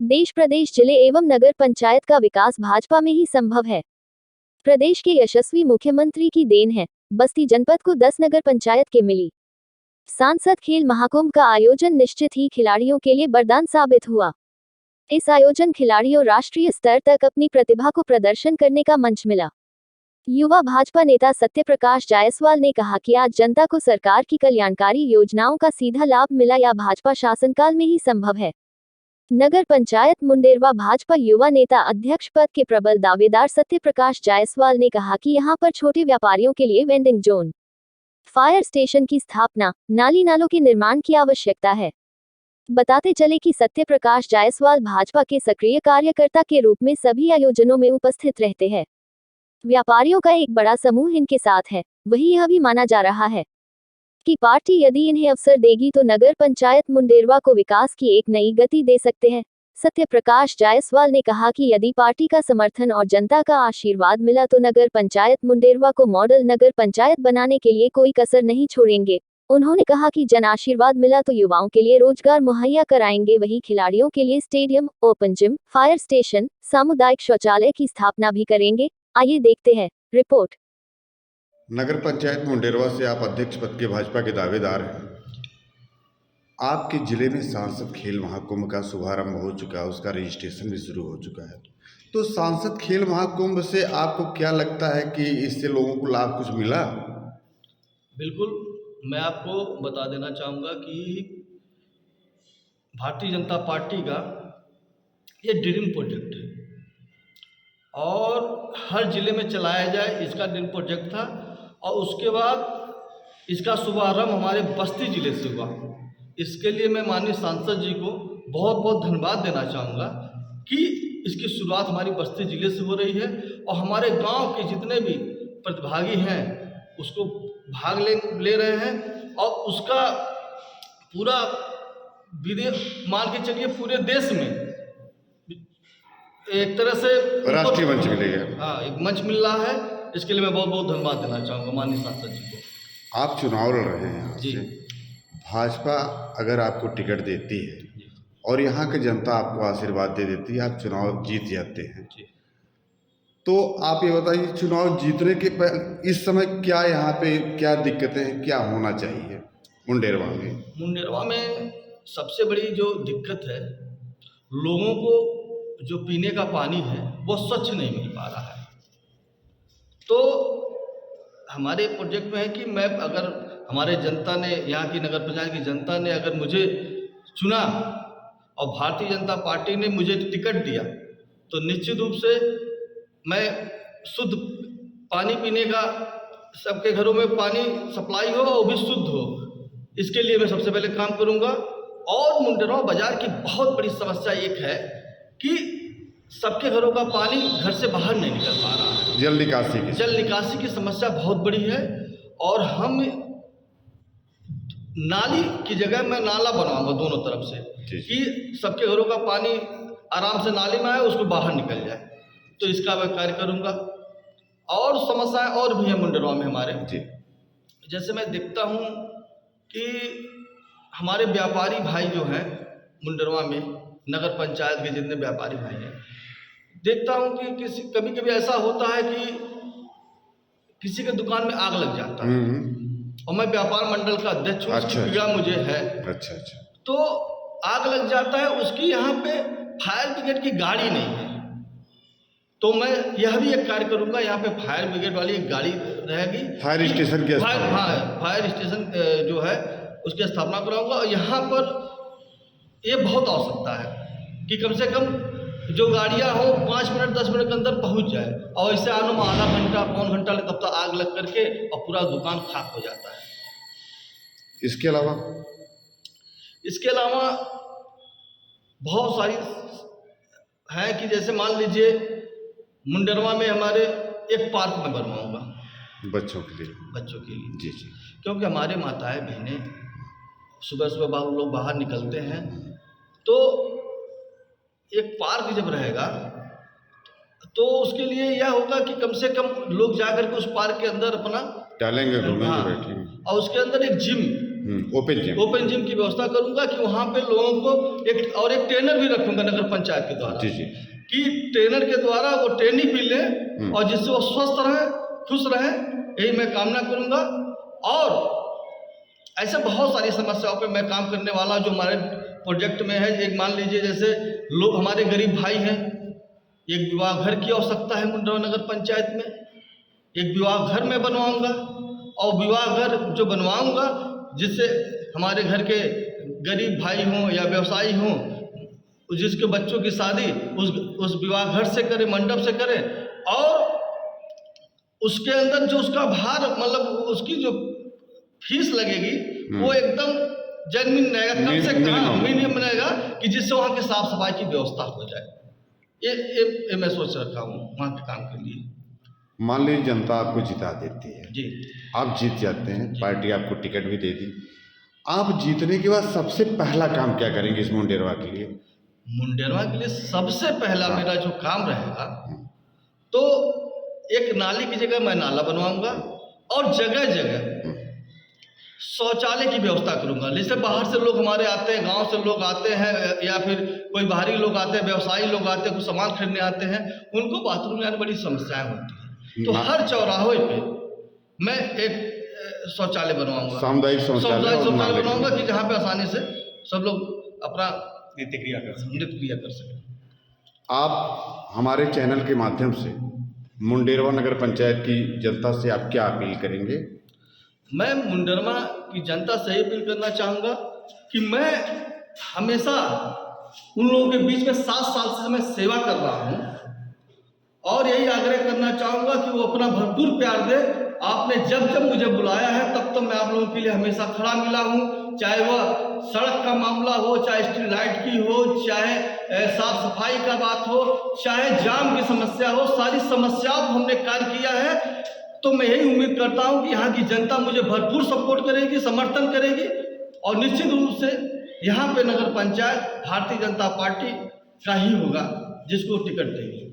देश, प्रदेश, जिले एवं नगर पंचायत का विकास भाजपा में ही संभव है। प्रदेश के यशस्वी मुख्यमंत्री की देन है। बस्ती जनपद को 10 नगर पंचायत के मिली। सांसद खेल महाकुंभ का आयोजन निश्चित ही खिलाड़ियों के लिए वरदान साबित हुआ। इस आयोजन खिलाड़ियों राष्ट्रीय स्तर तक अपनी प्रतिभा को प्रदर्शन करने का मंच मिला। युवा भाजपा नेता सत्यप्रकाश जायसवाल ने कहा कि आज जनता को सरकार की कल्याणकारी योजनाओं का सीधा लाभ मिला, या भाजपा शासनकाल में ही संभव है। नगर पंचायत मुंडेरवा भाजपा युवा नेता अध्यक्ष पद के प्रबल दावेदार सत्यप्रकाश जायसवाल ने कहा कि यहां पर छोटे व्यापारियों के लिए वेंडिंग जोन, फायर स्टेशन की स्थापना, नाली नालों के निर्माण की आवश्यकता है। बताते चले कि सत्यप्रकाश जायसवाल भाजपा के सक्रिय कार्यकर्ता के रूप में सभी आयोजनों में उपस्थित रहते हैं। व्यापारियों का एक बड़ा समूह इनके साथ है। वही यह भी माना जा रहा है कि पार्टी यदि इन्हें अवसर देगी तो नगर पंचायत मुंडेरवा को विकास की एक नई गति दे सकते हैं। सत्यप्रकाश जायसवाल ने कहा कि यदि पार्टी का समर्थन और जनता का आशीर्वाद मिला तो नगर पंचायत मुंडेरवा को मॉडल नगर पंचायत बनाने के लिए कोई कसर नहीं छोड़ेंगे। उन्होंने कहा कि जन आशीर्वाद मिला तो युवाओं के लिए रोजगार मुहैया कराएंगे, वही खिलाड़ियों के लिए stadium, open gym, fire station, सामुदायिक शौचालय की स्थापना भी करेंगे। आइए देखते हैं रिपोर्ट। नगर पंचायत मुंडेरवा से आप अध्यक्ष पद के भाजपा के दावेदार हैं। आपके जिले में सांसद खेल महाकुंभ का शुभारंभ हो चुका है, उसका रजिस्ट्रेशन भी शुरू हो चुका है। तो सांसद खेल महाकुंभ से आपको क्या लगता है कि इससे लोगों को लाभ कुछ मिला? बिल्कुल, मैं आपको बता देना चाहूँगा कि भारतीय जनता पार्टी का ये ड्रीम प्रोजेक्ट है और हर जिले में चलाया जाए, इसका ड्रीम प्रोजेक्ट था। और उसके बाद इसका शुभारंभ हमारे बस्ती जिले से हुआ। इसके लिए मैं माननीय सांसद जी को बहुत बहुत धन्यवाद देना चाहूँगा कि इसकी शुरुआत हमारी बस्ती जिले से हो रही है और हमारे गांव के जितने भी प्रतिभागी हैं उसको भाग ले रहे हैं और उसका पूरा मान के चलिए पूरे देश में एक तरह से राष्ट्रीय मंच मिलेगा। हाँ, एक मंच मिल रहा है। इसके लिए मैं बहुत बहुत धन्यवाद देना चाहूँगा माननीय सांसद जी को। आप चुनाव लड़ रहे हैं यहाँ जी। से। भाजपा अगर आपको टिकट देती है और यहाँ की जनता आपको आशीर्वाद दे देती है, आप चुनाव जीत जाते हैं, तो आप ये बताइए चुनाव जीतने के इस समय क्या यहाँ पे क्या दिक्कतें हैं, क्या होना चाहिए मुंडेरवा में? मुंडेरवा में सबसे बड़ी जो दिक्कत है, लोगों को जो पीने का पानी है वो स्वच्छ नहीं मिल पा रहा है। तो हमारे प्रोजेक्ट में है कि मैं अगर हमारे जनता ने, यहाँ की नगर पंचायत की जनता ने अगर मुझे चुना और भारतीय जनता पार्टी ने मुझे टिकट दिया तो निश्चित रूप से मैं शुद्ध पानी पीने का, सबके घरों में पानी सप्लाई हो और भी शुद्ध हो, इसके लिए मैं सबसे पहले काम करूँगा। और मुंडेरवा बाजार की बहुत बड़ी समस्या एक है कि सबके घरों का पानी घर से बाहर नहीं निकल पा रहा है। जल निकासी की समस्या बहुत बड़ी है और हम नाली की जगह मैं नाला बनाऊंगा दोनों तरफ से कि सबके घरों का पानी आराम से नाली में आए, उसको बाहर निकल जाए। तो इसका मैं कार्य करूंगा। और समस्याएं और भी हैं मुंडेरवा में हमारे। जैसे मैं देखता हूं कि हमारे व्यापारी भाई जो हैं मुंडेरवा में, नगर पंचायत के जितने व्यापारी भाई हैं, देखता हूं कि कभी कभी ऐसा होता है कि किसी के दुकान में आग लग जाता है और मैं व्यापार मंडल का अध्यक्ष हूँ, उसकी पीड़ा मुझे है। अच्छा। तो आग लग जाता है, उसकी यहाँ पे फायर ब्रिगेड की गाड़ी नहीं है, तो मैं यह भी एक कार्य करूँगा, यहाँ पे फायर ब्रिगेड वाली एक गाड़ी रहेगी। फायर स्टेशन जो है उसकी स्थापना कराऊंगा। और यहाँ पर ये बहुत आवश्यकता है कि कम से कम जो गाड़ियाँ हो 5 मिनट 10 मिनट के अंदर पहुँच जाए, और इससे आने में आधा घंटा पौन घंटा ले, तब तक आग लग करके और पूरा दुकान खाक हो जाता है। इसके अलावा बहुत सारी है कि जैसे मान लीजिए मुंडेरवा में हमारे एक पार्क में बनवाऊंगा बच्चों के लिए। जी। क्योंकि हमारे माताएं बहनें सुबह सुबह लोग बाहर निकलते हैं, तो एक पार्क जब रहेगा तो उसके लिए यह होगा कि कम से कम लोग जाकर के उस पार्क के अंदर अपना टहलेंगे, घूमेंगे, बैठेंगे। और उसके अंदर एक जिम ओपन जिम की व्यवस्था करूंगा कि वहाँ पे लोगों को एक ट्रेनर भी रखूंगा नगर पंचायत के द्वारा जी जी कि ट्रेनर के द्वारा वो ट्रेनिंग भी लें और जिससे वो स्वस्थ रहे, खुश रहे, यही मैं कामना करूंगा। और ऐसे बहुत सारी समस्याओं पे मैं काम करने वाला जो हमारे प्रोजेक्ट में है। एक मान लीजिए जैसे लोग हमारे गरीब भाई हैं, एक विवाह घर की आवश्यकता है मुंडरवा नगर पंचायत में, एक विवाह घर में बनवाऊंगा और विवाह घर जो बनवाऊंगा जिससे हमारे घर के गरीब भाई हों या व्यवसायी हों, जिसके बच्चों की शादी उस विवाह घर से करें, मंडप से करें और उसके अंदर जो उसका भार मतलब उसकी जो फीस लगेगी वो एकदम जेन्युइन रहेगा, कम से कम मिनिमम रहेगा कि जिससे वहाँ की साफ सफाई की व्यवस्था हो जाए। ये मैं सोच रखा हूँ वहाँ के काम के लिए। मान लीजिए जनता आपको जिता देती है जी, आप जीत जाते हैं, पार्टी आपको टिकट भी दे दी, आप जीतने के बाद सबसे पहला काम क्या करेंगे इस मुंडेरवा के लिए? मुंडेरवा के लिए सबसे पहला मेरा जो काम रहेगा तो एक नाली की जगह मैं नाला बनवाऊंगा और जगह जगह शौचालय की व्यवस्था करूंगा। जैसे बाहर से लोग हमारे आते हैं, गांव से लोग आते हैं या फिर कोई बाहरी लोग आते हैं, व्यवसायी लोग आते हैं, कुछ सामान खरीदने आते हैं, उनको बाथरूम में आने बड़ी समस्याएं होती हैं। तो हर चौराहे पे मैं एक शौचालय बनवाऊंगा, सामुदायिक शौचालय बनवाऊंगा कि जहाँ पे आसानी से सब लोग अपना नित्य क्रिया कर सकें। आप हमारे चैनल के माध्यम से मुंडेरवा नगर पंचायत की जनता से आप क्या अपील करेंगे? मैं मुंडेरवा की जनता से यही अपील करना चाहूँगा कि मैं हमेशा उन लोगों के बीच में 7 साल से मैं सेवा कर रहा हूँ और यही आग्रह करना चाहूँगा कि वो अपना भरपूर प्यार दे। आपने जब जब मुझे बुलाया है तब तो मैं आप लोगों के लिए हमेशा खड़ा मिला हूँ, चाहे वह सड़क का मामला हो, चाहे स्ट्रीट लाइट की हो, चाहे साफ सफाई का बात हो, चाहे जाम की समस्या हो, सारी समस्याओं पर हमने कार्य किया है। तो मैं यही उम्मीद करता हूँ कि यहाँ की जनता मुझे भरपूर सपोर्ट करेगी, समर्थन करेगी और निश्चित रूप से यहाँ पे नगर पंचायत भारतीय जनता पार्टी का ही होगा जिसको टिकट देगी।